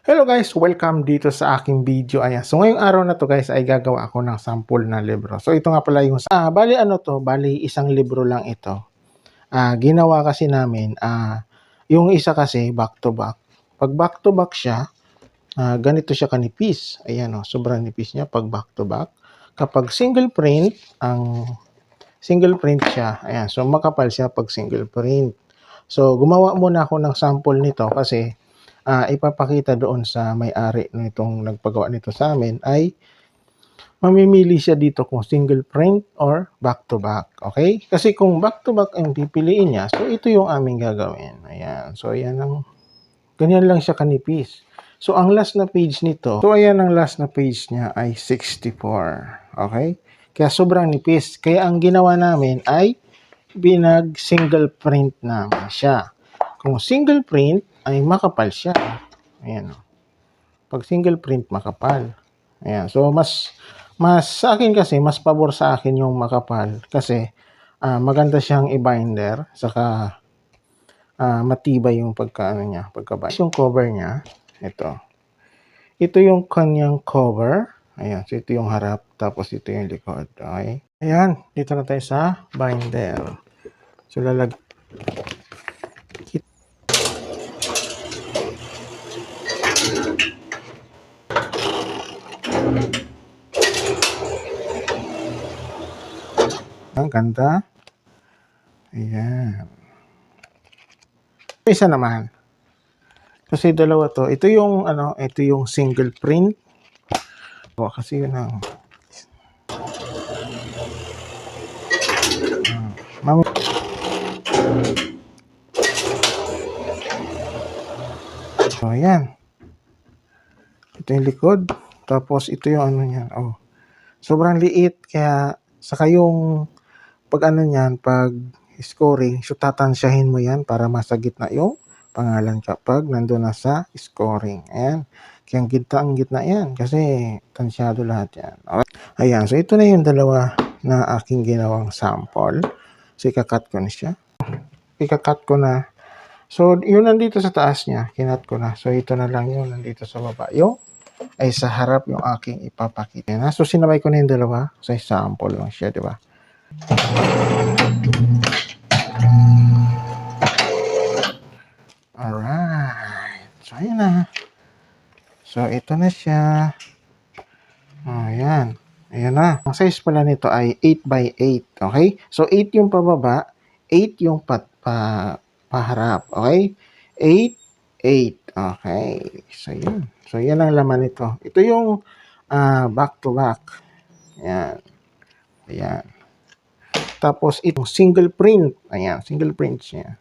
Hello guys! Welcome dito sa aking video. Ayan. So ngayong araw na to guys ay gagawa ako ng sample na libro. So ito nga pala yung bali isang libro lang ito. Ginawa kasi namin yung isa kasi back to back. Pag back to back siya, ganito siya kanipis. Ayan sobrang nipis niya pag back to back. Kapag single print, single print siya. Ayan, so makapal siya pag single print. So gumawa muna ako ng sample nito kasi ipapakita doon sa may-ari nitong nagpagawa nito sa amin ay mamimili siya dito kung single print or back to back. Okay? Kasi kung back to back ang pipiliin niya, so ito yung aming gagawin. Ayan. So ayan ganyan lang siya kanipis. So ang last na page nito, so ayan ang last na page niya ay 64. Okay? Kaya sobrang nipis. Kaya ang ginawa namin ay single print namin siya. Kung single print ay makapal siya. Ayan. Pag single print, makapal. Ayan. So, mas sa akin kasi, mas pabor sa akin yung makapal. Kasi, maganda siyang i-binder. Saka, matibay yung pagkaano niya. Pagka-binder. Yung cover niya, ito. Ito yung kanyang cover. Ayan. So, ito yung harap. Tapos, ito yung likod. Okay? Ayan. Dito na tayo sa binder. So, ang ganda. Ayan. Isa naman. Kasi dalawa to. Ito yung ito yung single print. Kasi yun ang So, ayan. Ito yung likod. Tapos, ito yung niyan. Sobrang liit. Kaya, saka yung pag pag scoring, so tatansyahin mo yan para masa gitna yung pangalan kapag nandun na sa scoring. Ayan. Kaya ang gitna yan. Kasi, tansyado lahat yan. Okay. Ayan. So, ito na yung dalawa na aking ginawang sample. So, ikakat ko na siya. Ikakat ko na. So, yun nandito sa taas niya. Kinat ko na. So, ito na lang yun nandito sa baba. Yung ay sa harap yung aking ipapakita. So, sinabay ko na yung dalawa. So, sample lang siya, di ba? Alright. So, ayan na. So, ito na siya. Ayan. Ayan na. Ang size pala nito ay 8x8. Okay? So, 8 yung pababa. 8 yung paharap. Okay? 8. Okay. So, yun. So, yan ang laman nito. Ito yung back to back. Ayan. Ayan. Tapos, itong single print. Ayan. Single print siya.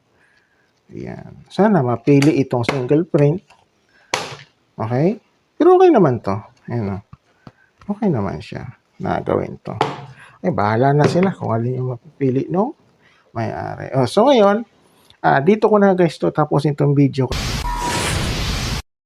Ayan. Sana mapili itong single print. Okay? Pero okay naman to. Ayan o. Okay naman siya na gawin to. Ay, bahala na sila kung alin yung mapipili no may-ari. So, ngayon, dito ko na guys to tapos itong video ko.